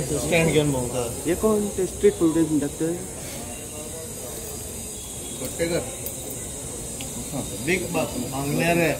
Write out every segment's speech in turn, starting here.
Stand घेऊन भोंवता. हे कोण ते स्ट्रीट फूड इंडक्टर? कोट्टेकर बिग बात मांगल्या रे.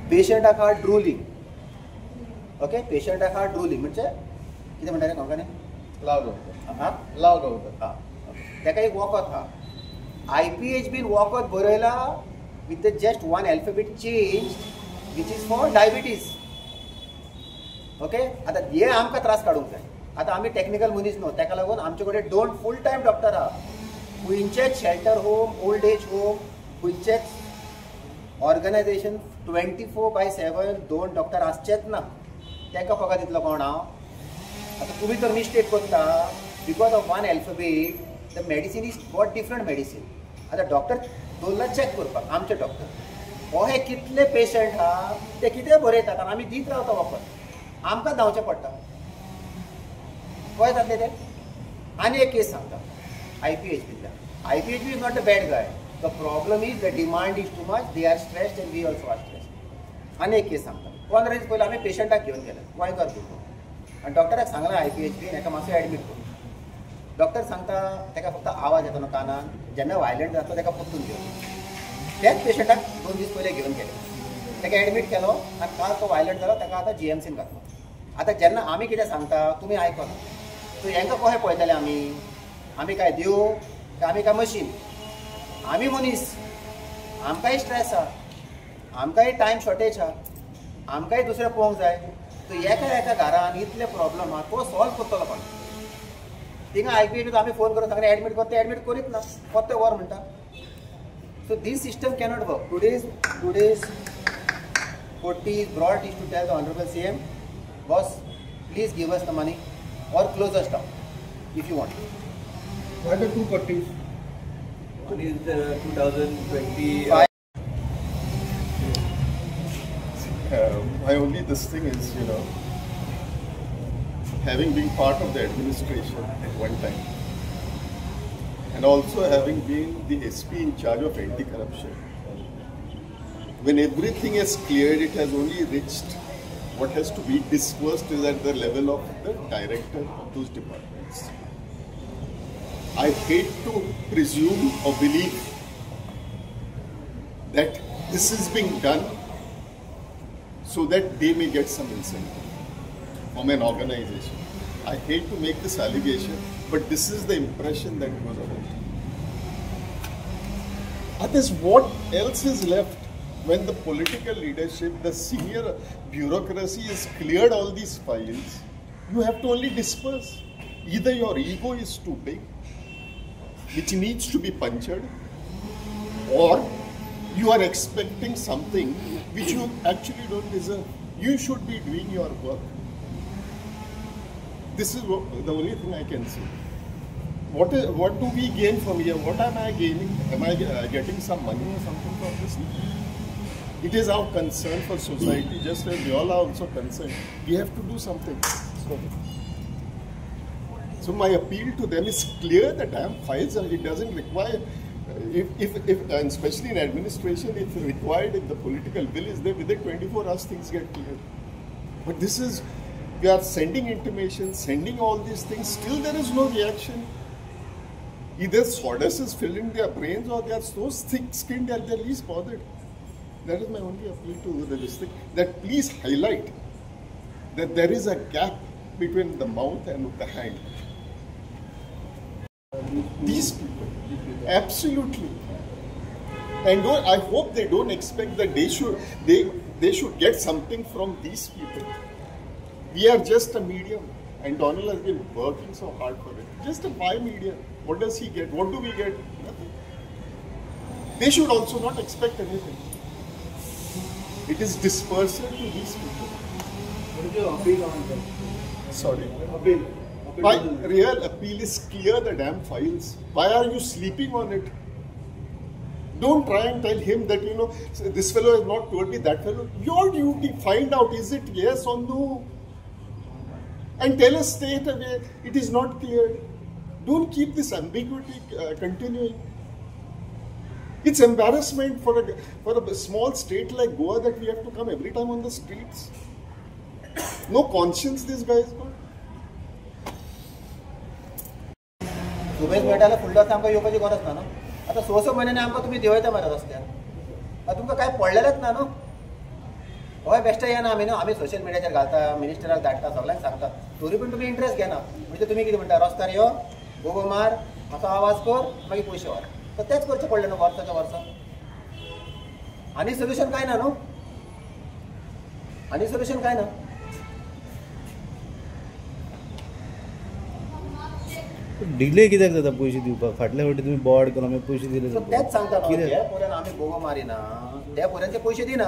पेशंटाक हा ड्रुलिंग. ओके, पेशंटाक हा ड्रुलिंग म्हणजे कितें म्हणटा रे कोंकणी? लाव गवता. ताका एक वखद हा. IPH बीन वखद बरयला with just one alphabet change which is for diabetes. Okay, आतां हे आमकां त्रास काडूंक जाय. आतां आमी टेक्निकल मनीस न्हू, ताका लागून आमचे कडेन 2 फूल टायम डॉक्टर आहा. खंयचेच shelter home, old age home, खंयचेच ऑर्गनायझेशन 24/7 2 डॉक्टर आसचेच ना. ताका फकत दितलो कोण हांव? आतां तुमी तर मिस्टेक करता because of one alphabet the medicine is got different medicine. आतां डॉक्टर दवरला चॅक करपाक, आमचे डॉक्टर हो हे कितले पेशंट आहा ते कितें बरयतात आनी आमी दीत रावता वखद. आमकां धांवचें पडटा. कळ्ळें जातलें तें. आनी एक केस सांगता IPH बितल्यान. IPH is not a bad guy. The problem is the demand is too much. They are stressed and we also are stressed. आनी एक केस सांगता. 15 दीस पयलीं आमी पेशंटाक घेवन गेले गोंयकार भुरगो आनी डॉक्टराक सांगलें IPH बी हेका मातसो एडमीट करून. डॉक्टर सांगता ताका फक्त आवाज येता न्हू कानान, जेन्ना वायलंट जाता ताका परतून घेवन. तेच पेशंटाक 2 दीस पयलीं घेवन गेले. ताका एडमीट केलो आनी काल तो वायलंट जालो. ताका आतां GMCन घातलो. आतां जेन्ना आमी कितें सांगता तुमी आयकना. सो हेंकां कशें पळयतले आमी काय देव काय आमी काय मशीन? आमी मनीस. आमकांय स्ट्रेस आहा, आमकांय टायम शॉर्टेज आहा, आमकांय दुसरें पळोवंक जाय. सो एका घरान इतले प्रॉब्लम आहा तो सॉल्व करतलो कोण? थिंगा IPH आमी फोन करून सांगले एडमीट कर, ते एडमीट करीत ना. फक्त वर म्हणटा. So these system cannot work. Today's Kotti is brought is to tell the Honorable CM, boss, please give us the money or close us down if you want. Why the 2 Kottis? One is 2020. My only this thing is, having been part of the administration at one time and also having been the SP in charge of anti-corruption, when everything is cleared, it has only reached what has to be dispersed is at the level of the director of those departments. I hate to presume or believe that this is being done so that they may get some incentive from an organization. I hate to make this allegation, but this is the impression that goes around. Others, what else is left when the political leadership, the senior bureaucracy has cleared all these files? You have to only disperse. Either your ego is too big, which needs to be punctured, or you are expecting something which you actually don't deserve. You should be doing your work. This is the only thing I can say. What do we gain from here? What am I gaining? Am I getting some money or something from this? It is our concern for society, just as we all are also concerned. We have to do something. So my appeal to them is clear. The damn files, it doesn't require, and especially in administration, if required, if the political will is there, within 24 hours things get cleared. But this is, we are sending intimations, sending all these things, still there is no reaction. Either sawdust is filling their brains or they are so thick-skinned that they are least bothered. That is my only appeal to the district, that please highlight that there is a gap between the mouth and the hand. These people, absolutely. And I hope they don't expect that they should get something from these people. We are just a medium, and Donald has been working so hard for it. Just a by medium. What does he get? What do we get? Nothing. They should also not expect anything. It is dispersal to these people. What is your appeal on them? Sorry. Appeal. My real appeal is clear the damn files. Why are you sleeping on it? Don't try and tell him that, you know, this fellow has not told me, that fellow. Your duty, find out, is it yes or no? And tell us straight away, it is not clear. Don't keep this ambiguity continuing. It's embarrassment for a small state like Goa that we have to come every time on the streets. No conscience this guy has got. सुबेज मेळटाले फुडलो आमकां येवपाची गरज ना न्हू. आतां स म्हयन्यांनी आमकां तुमी देंवयता मरे रस्त्यार. तुमकां कांय पडलेलेच ना न्हू. हय बेश्टे येना आमी न्हू. आमी सोशल मिडियाचेर घालता, मिनिस्टराक धाडटा, सगळ्यांक सांगता. तरी पूण तुमी इंट्रस्ट घेना. म्हणजे तुमी कितें म्हणटा, रस्त्यार यो, गोगो मार, असो आवाज कर, मागीर पयशे व्हर. तर तेच करचें पडलें न्हू वर्साच्या वर्सा. आनी सोल्युशन कांय ना न्हू. आनी सोल्युशन कांय ना. डिले कित्याक जाता पयशे दिवपाक? फाटल्या फावटी तुमी बोवाड केलो मागीर पयशे दिले तेच सांगता न्हू. त्या पोऱ्यान आमी गोगो मारिना, त्या पोऱ्यान ते पयशे दिना.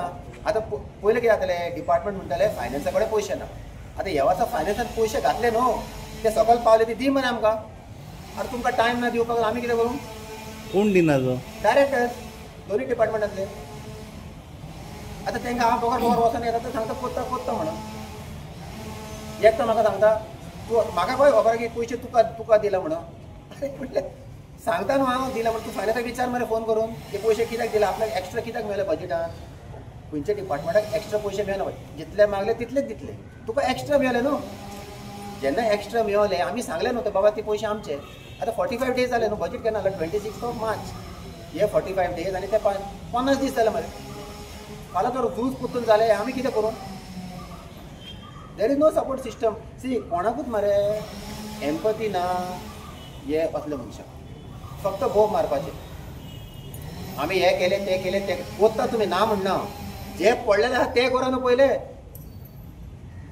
आतां पयलें कितें जातालें, डिपार्टमेंट म्हणटाले फायनान्सा कडेन पयशे ना. आतां ह्या वर्सा फायनान्सान पयशे घातले न्हू, ते सकयल पावले ती दी मरे आमकां. आतां तुमकां टायम ना दिवपाक, आमी कितें करूं? कोण दिना तो? डायरेक्टर दोनूय डिपार्टमेंटांतले. आतां तांकां हांव पगार वचोन येता तर सांगता कोत्ता म्हणून. एकटो म्हाका सांगता, तूं म्हाका खंय खबर की पयशे तुका दिला म्हणून. अरे म्हटलें सांगता न्हू हांव दिला म्हणून. तूं फायनान्साक विचार मरे फोन करून, ते पयशे कित्याक दिला, आपल्याक एक्स्ट्रा कित्याक मेळ्ळे बजेटान. खंयच्या डिपार्टमेंटाक एक्स्ट्रा पयशे मेळना. जितले मागले तितलेच दितले. तुका एक्स्ट्रा मेळ्ळे न्हू. जेन्ना एक्स्ट्रा मेळले आमी सांगलें न्हू, बाबा ते पयशे आमचे. आतां 45 डेज जाले न्हू, बजेट केन्ना जालें 26 मार्च. हे 45 डेज आनी ते 50 दीस जाले मरे. फाल्यां तर झूज पुतून जाले, आमी कितें करूं? There is no support system. See कोणाकूच मरे एम्पथी ना हे असले मनशाक. फक्त बोब मारपाचे. आमी हे केलें ते केलें ते कोत्ता तुमी ना म्हणना. जे पडलेले आहा ते करा न्हू पयले.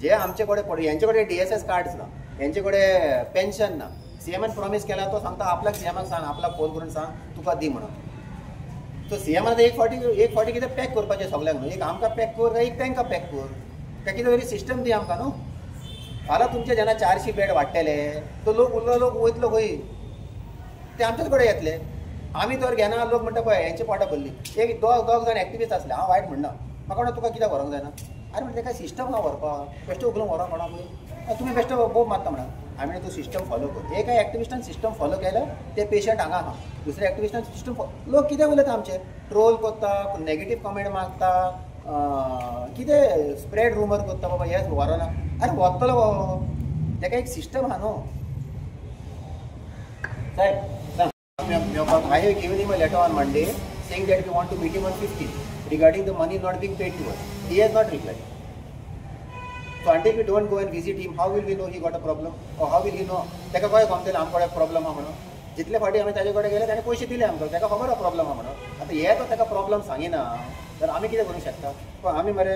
जे आमचे कडेन पड, हेंचे कडेन DSS कार्ड्स ना, हेंचे कडेन पेन्शन ना. सीएमान प्रॉमिस केला, तो सांगता आपल्याक सीएमाक सांग, आपल्याक फोन करून सांग तुका दी म्हणून. सो सीएमान एक फावटी कितें पॅक करपाचें सगळ्यांक न्हू. एक आमकां पॅक कर, एक तांकां पॅक कर. तें कितें तरी सिस्टम दी आमकां न्हू. फाल्यां तुमचे जेन्ना 400 बेड वाडटले, तो उरलो लोक वयतलो खंय? ते आमचेच कडेन येतले. आमी तर घेना. लोक म्हणटा पळय हेंची पोटां भरली. एक दोग जाण एक्टिविस्ट आसले, हांव वायट म्हणना. म्हाका म्हणटा तुका कित्याक व्हरोंक जायना? अरे म्हणजे काय सिस्टम ना व्हरपाक, बेश्टे उगलून व्हरोंक कोणाकूय. तुमी बेश्टे बोब मारता म्हणा. आमी तूं सिस्टम फॉलो कर. एका एक्टिविस्टान सिस्टम फॉलो केलो, ते पेशंट हांगा आहा. दुसऱ्या एक्टिविस्टान सिस्टम लोक कितें उलयता आमचे, ट्रोल करता, नेगेटीव कमेंट मागता, कितें स्प्रेड रुमर करता, बाबा हेच व्हरना. अरे व्हरतलो गो, ताका एक सिस्टम आहा न्हू. साहेब सांग. I have given him a letter on Monday saying that we want to meet him on 15th regarding the money not being paid to us. He has not replied. So until we don't go and visit him, how will we know he got a problem? Or how will he know? ताका कळ्ळें आमचे आमकडे problem आहा म्हणून. जितले फावटी आमी ताजे कडेन गेले ताणें पयशे दिले आमकां. ताका खबर आहा प्रॉब्लम आहा म्हणून. आतां हे तो ताका प्रॉब्लम सांगिना तर आमी कितें करूंक शकता? पण आमी मरे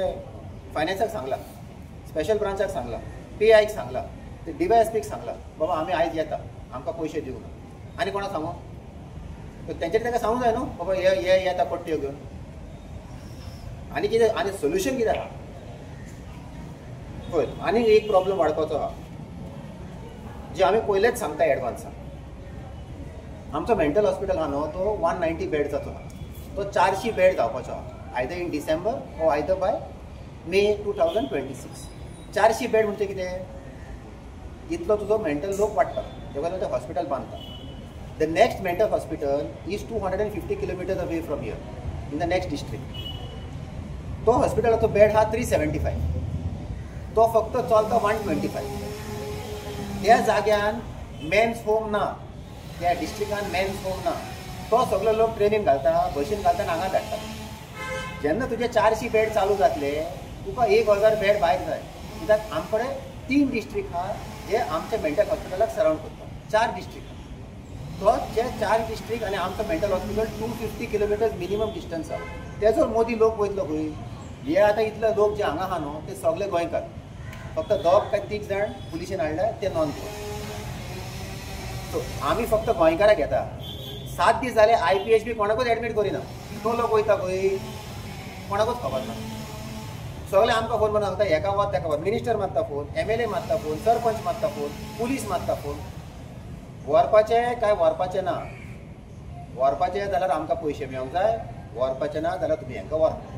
फायनान्साक सांगला, स्पेशल ब्रांचाक सांगला, PIक सांगला. ते DYSPक सांगला बाबा आमी आयज येता आमकां पयशे दिवं ना आनी कोणाक सांगू तेंच्यानी ताका सांगूंक जाय न्हू बाबा हे येता पट्ट्यो घेवन आनी कितें आनी सोल्युशन कितें आहा पळय आनी एक प्रॉब्लम वाडपाचो आहा जे आमी पयलेच सांगता एडवान्सान आमचो मेंटल हॉस्पिटल आहा न्हू तो 190 बेड्साचो आहा तो 400 बेड जावपाचो आहा either in December or either by May 2026 400 bed म्हणजे कितें इतलो तुजो मेंटल लोड वाडटा तेका लागून तें हॉस्पिटल बांदता the next mental hospital is 250 kilometres away from here in the next district तो हॉस्पिटलाचो बेड हा 375 तो फक्त चलता 125 त्या जाग्यान मेन्स होम ना त्या डिस्ट्रिक्टान मेन्स होम ना तो सगळो लोक ट्रेनीन घालता बशीन घालता आनी हांगा धाडटा जेन्ना तुजे 400 बेड चालू जातले तुका 1000 बेड भायर जाय कित्याक आमचे कडेन 3 डिस्ट्रिक्ट आहा जे आमच्या मेंटल हॉस्पिटलाक सरावंड करता 4 डिस्ट्रिक्ट तो जे 4 डिस्ट्रिक्ट आनी आमचो mental hospital 250 kilometres minimum distance आहा तेजो मोदी लोक वयतलो खंय हे आतां इतले लोक जे हांगा आहा न्हू ते सगळे गोंयकार फक्त 2 काय 3 जाण पुलिशेन हाडल्या ते नॉन सो आमी फक्त गोंयकाराक घेता 7 दीस जाले IPHB कोणाकूच एडमीट करिना तो लोक वयता खंय कोणाकूच खबर ना सगळे आमकां फोन मारून सांगता हेका वच तेका वच मिनिस्टर मारता फोन MLA मारता फोन सरपंच मारता फोन पुलीस मारता फोन व्हरपाचें काय व्हरपाचें ना व्हरपाचें जाल्यार आमकां पयशे मेळोंक जाय व्हरपाचें ना जाल्यार तुमी हांकां व्हरता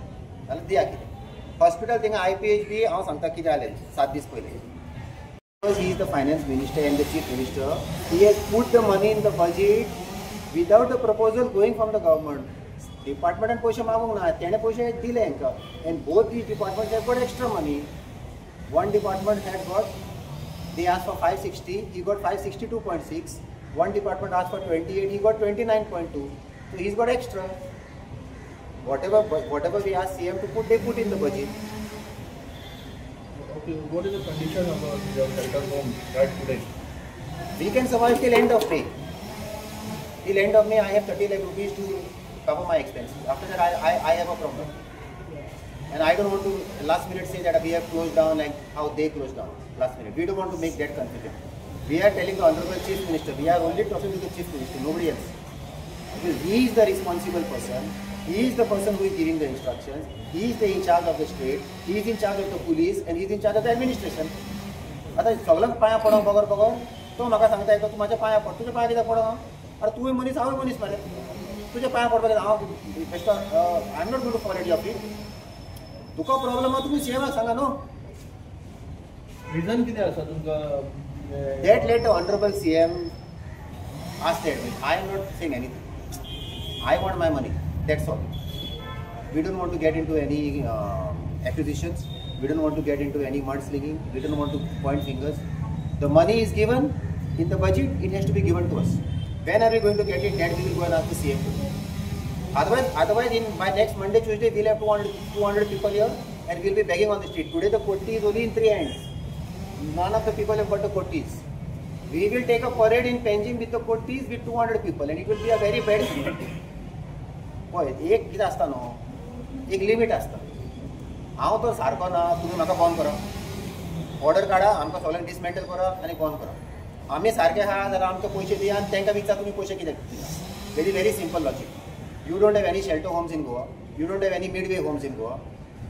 जाल्यार दिया कितें हॉस्पिटल थिंगा IPHB हांव सांगता कितें जालें 7 दीस पयलीं he is the finance minister and the chief minister he has put the money in the budget without the proposal going from the government डिपार्टमेंटान पैसे मागूंक ना तेणे पैसे दिले हांकां and both these departments have got extra money one department had got they asked for 560 he got 562.6 one department asked for 28 he got 29.2 so he's got extra whatever we asked CM to put they put in the budget. Okay, what is the condition of your shelter home right today? We can survive till end of May. Till end of May I have 30 lakh rupees to cover my expenses. After that I have a problem. And I don't want to last minute say that we have closed down like how they closed down last minute. We don't want to make that confusion. We are telling the Honorable Chief Minister, we are only talking to the Chief Minister, nobody else. Because he is the responsible person, he is the person who is giving the instructions, he is the in charge of the state, he is in charge of the police and he is in charge of the administration. आता सगळ्यांक पांया पडोंक बगर तो म्हाका सांगता तूं म्हाज्या पांया पड तुज्या पांया कित्याक पडोंक अरे तूंय मनीस हांवूय मनीस मरे तुज्या पांया पडपाक हांव बेश्टो I am not going to forward your feet तुका प्रॉब्लम आहा तुमी CMाक सांगा न्हू रिजन कितें आसा तुमकां that let the Honorable CM ask the admin. I am not saying anything. I want my money. That's all. We don't want to get into any acquisitions. We don't want to get into any mudslinging. We don't want to point fingers. The money is given in the budget. It has to be given to us. When are we going to get it? That we will go and ask the CM. Otherwise, by next Monday, Tuesday, we'll have 200 people here, and we'll be begging on the street. Today, the kotti is only in 3 hands. None of the people have got the kottis. We will take a parade in Panjim with the kottis with 200 people, and it will be a very bad thing. Boy, एक कितें आसता न्हू एक limit आसता हांव तो सारको ना तुमी म्हाका फोन करा ऑर्डर काडा आमकां सगळ्यांक डिसमेंटल करा आनी फोन करा आमी सारके आहा जाल्यार आमकां पयशे दिया आनी तांकां विचार तुमी पयशे कित्याक दिना very simple logic. You don't have any shelter homes in Goa, you don't have any midway homes in Goa,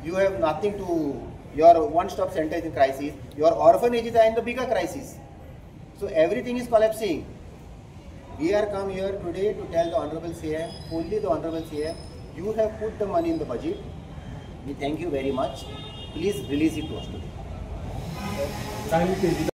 you have nothing to your one-stop center is in crisis, your orphanages are in the bigger crisis. So everything is collapsing. We are come here today to tell the Honorable CM, only the Honorable CM, you have put the money in the budget. We thank you very much. Please release it to us today. Thank you.